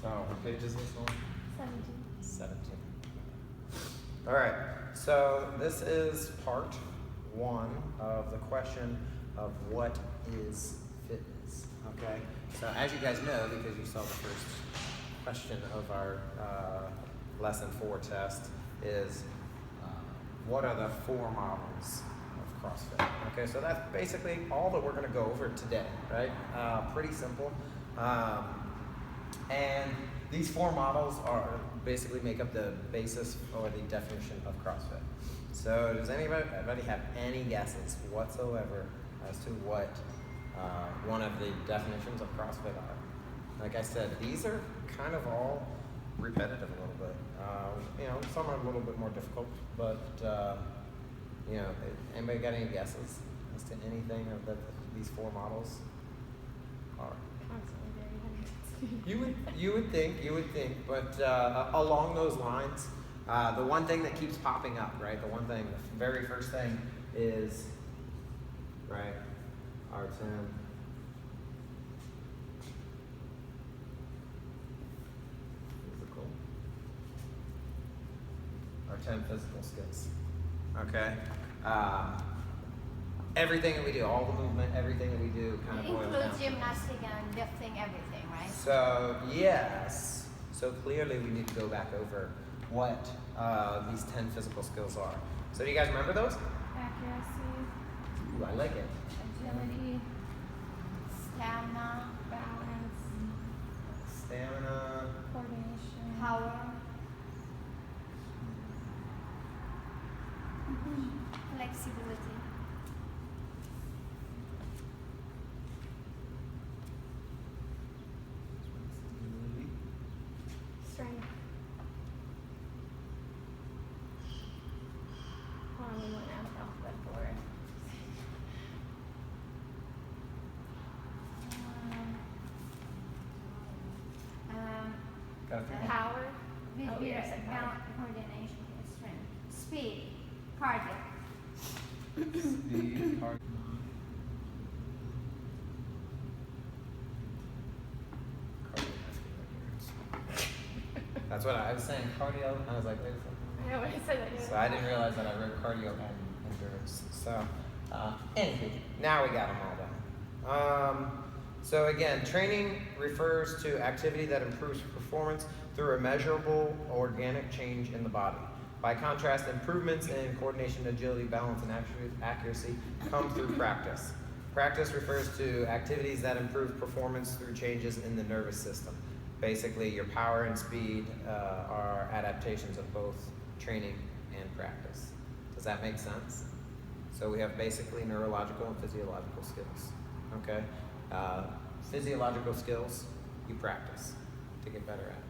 So what page is this one? 17. 17. All right, so this is part one of the question of what is fitness, okay? So as you guys know, because you saw the first question of our lesson 4 test is what are the 4 models of CrossFit? Okay, so that's basically all that we're gonna go over today, right? Pretty simple. And these 4 models are basically make up the basis or the definition of CrossFit. So does anybody have any guesses whatsoever as to what one of the definitions of CrossFit are? Like I said, these are kind of all repetitive a little bit. Some are a little bit more difficult, but anybody got any guesses as to anything that these 4 models are? You would think, but along those lines, the one thing that keeps popping up, right? The very first thing is, right, our 10 physical, our 10 physical skills. Okay. Everything that we do, all the movement, everything that we do, kind of boils down. Includes gymnastics and lifting, everything, right? So yes. So clearly we need to go back over what these 10 physical skills are. So do you guys remember those? Accuracy, Ooh, I like it. agility, Stamina, balance, Stamina, coordination, power, flexibility. strength. We went out of alphabetical order. got it? Power. Vigorous yes, I got coordination, strength, speed, cardio. Speed, cardio. That's what I was saying, cardio, and I was like, wait a second. I always said that. So I didn't realize that I wrote cardio and endurance. So, anywho, now we got them all done. So again, training refers to activity that improves performance through a measurable organic change in the body. By contrast, improvements in coordination, agility, balance, and accuracy come through practice. Practice refers to activities that improve performance through changes in the nervous system. Basically, your power and speed are adaptations of both training and practice. Does that make sense? So we have basically neurological and physiological skills. Okay? Physiological skills, you practice to get better at.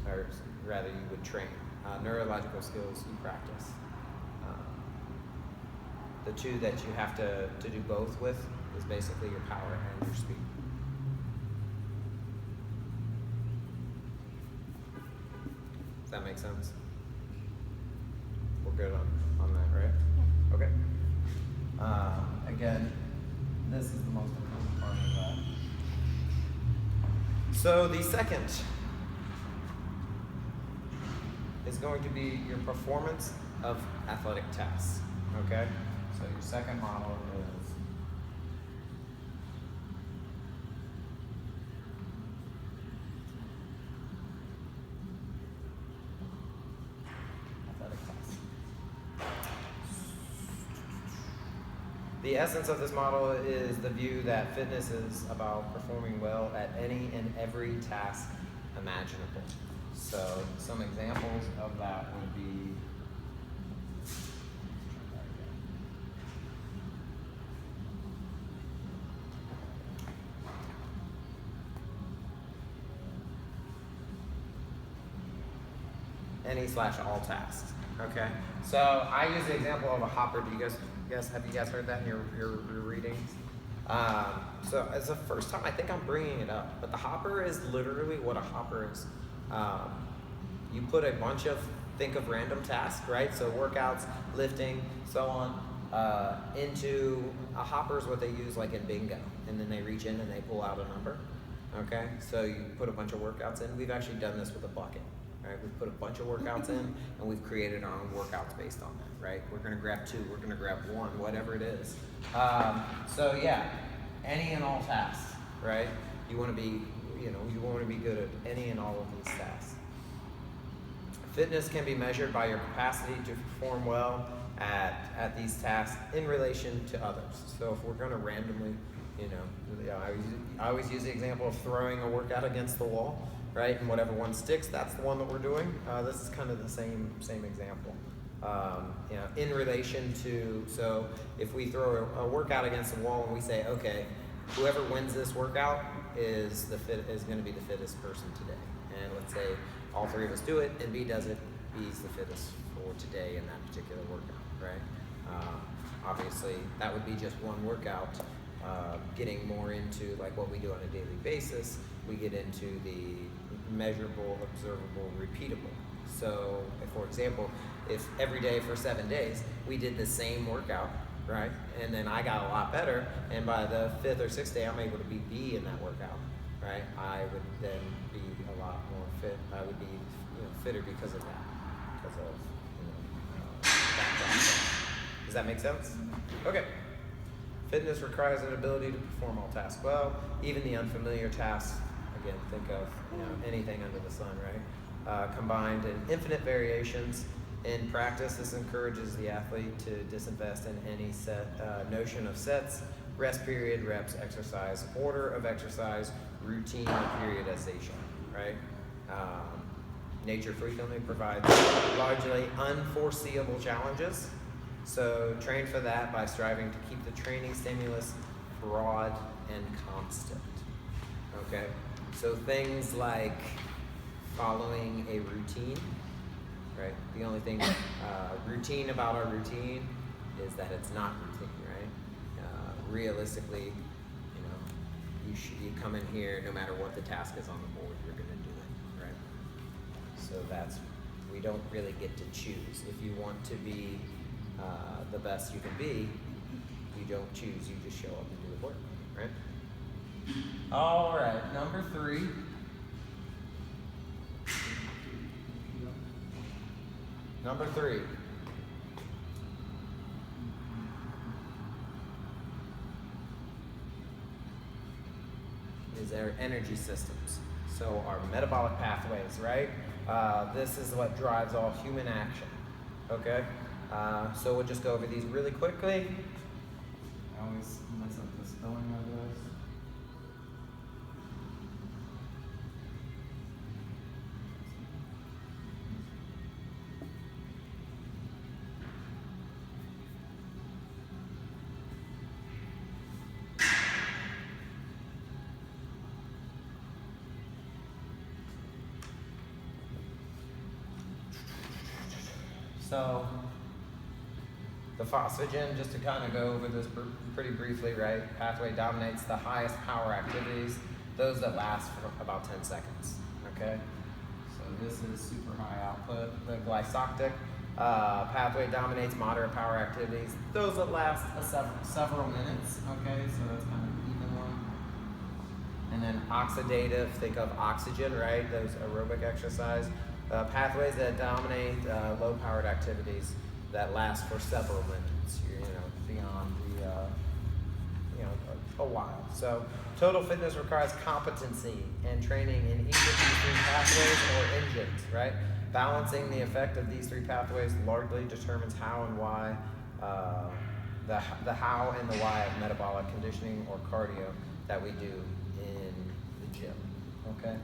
Or rather, you would train. Neurological skills, you practice. The two that you have to do both with is basically your power and your speed. Does that make sense? We're good on that, right? Yeah. Okay. Again, this is the most important part of that. So the second is going to be your performance of athletic tasks. Okay? So your second model is athletic tasks. The essence of this model is the view that fitness is about performing well at any and every task imaginable. So some examples of that would be any/all tasks. Okay, so I use the example of a hopper. Do you guys have you guys heard that in your readings? So it's the first time I think I'm bringing it up, but the hopper is literally what a hopper is. You put a bunch of think of random tasks, right? So workouts, lifting, so on, into a hopper is what they use like in bingo, and then they reach in and they pull out a number. Okay, so you put a bunch of workouts in. We've actually done this with a bucket. Right, we've put a bunch of workouts in, and we've created our own workouts based on that. Right, we're gonna grab 2, we're gonna grab 1, whatever it is. So yeah, any and all tasks. Right, you want to be, you want to be good at any and all of these tasks. Fitness can be measured by your capacity to perform well at these tasks in relation to others. So if we're going to randomly, I always use the example of throwing a workout against the wall, right? And whatever one sticks, that's the one that we're doing. This is kind of the same example. In relation to, so if we throw a workout against the wall and we say, okay, whoever wins this workout is going to be the fittest person today. And let's say all 3 of us do it, and B does it. B's the fittest for today in that particular workout, right? Obviously, that would be just one workout. Getting more into like what we do on a daily basis, we get into the measurable, observable, repeatable. So, for example, if every day for 7 days we did the same workout, right, and then I got a lot better, and by the 5th or 6th day I'm able to beat B in that workout, right, I would then be a lot more fit. I would be fitter because of that, because of that process. Does that make sense? Okay. Fitness requires an ability to perform all tasks well, even the unfamiliar tasks. Again, think of anything under the sun, right? Combined in infinite variations. In practice, this encourages the athlete to disinvest in any notion of sets, rest period, reps, exercise, order of exercise, routine, periodization, right? Nature frequently provides largely unforeseeable challenges. So train for that by striving to keep the training stimulus broad and constant. Okay? So things like following a routine, right? The only thing routine about our routine is that it's not routine, right? Realistically, you come in here, no matter what the task is on the board, you're going to do it, right? So we don't really get to choose. If you want to be the best you can be, you don't choose, you just show up and do the work, right? All right, number 3. Number 3. Is our energy systems. So our metabolic pathways, right? This is what drives all human action, okay? So we'll just go over these really quickly. I always mess up the spelling of this. So the phosphagen, just to kind of go over this pretty briefly, right? Pathway dominates the highest power activities, those that last for about 10 seconds, okay? So this is super high output. The glycolic pathway dominates moderate power activities, those that last several minutes, okay? So that's kind of an even one. And then oxidative, think of oxygen, right? Those aerobic exercise. Pathways that dominate low-powered activities that last for several minutes, beyond a while. So total fitness requires competency and training in each of these 3 pathways or engines, right? Balancing the effect of these 3 pathways largely determines how and why, the how and the why of metabolic conditioning or cardio that we do in the gym, okay?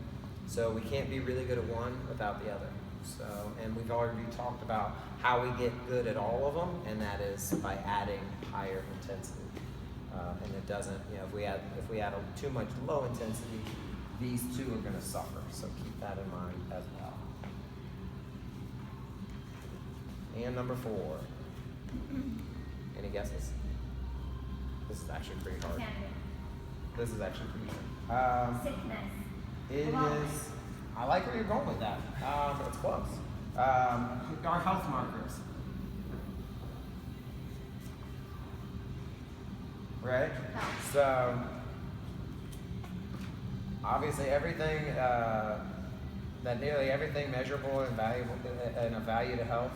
So we can't be really good at one without the other. So, and we've already talked about how we get good at all of them, and that is by adding higher intensity. And it doesn't, if we add too much low intensity, these 2 are going to suffer. So keep that in mind as well. And number 4. Any guesses? This is actually pretty hard. This is actually pretty hard. Sickness. It is. I like where you're going with that. It's close. Our health markers. Right? Health. So, obviously everything, that nearly everything measurable and valuable and of value to health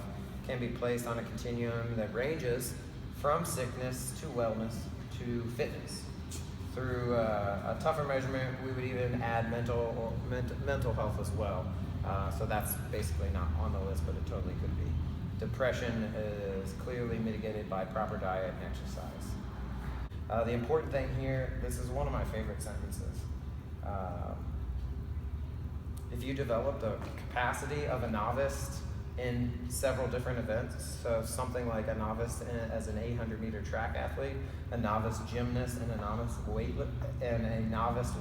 can be placed on a continuum that ranges from sickness to wellness to fitness. Through a tougher measurement, we would even add mental health as well. So that's basically not on the list, but it totally could be. Depression is clearly mitigated by proper diet and exercise. The important thing here, this is one of my favorite sentences. If you develop the capacity of a novice in several different events, so something like a novice as an 800-meter track athlete, a novice gymnast, and a novice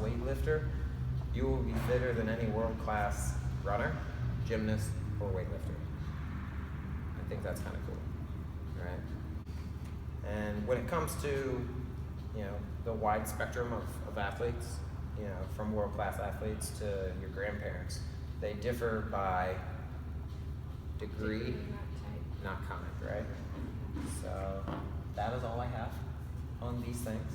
weightlifter, you will be fitter than any world-class runner, gymnast, or weightlifter. I think that's kind of cool, right? And when it comes to, the wide spectrum of athletes, from world-class athletes to your grandparents, they differ by degree, not kind, right? So that is all I have on these things.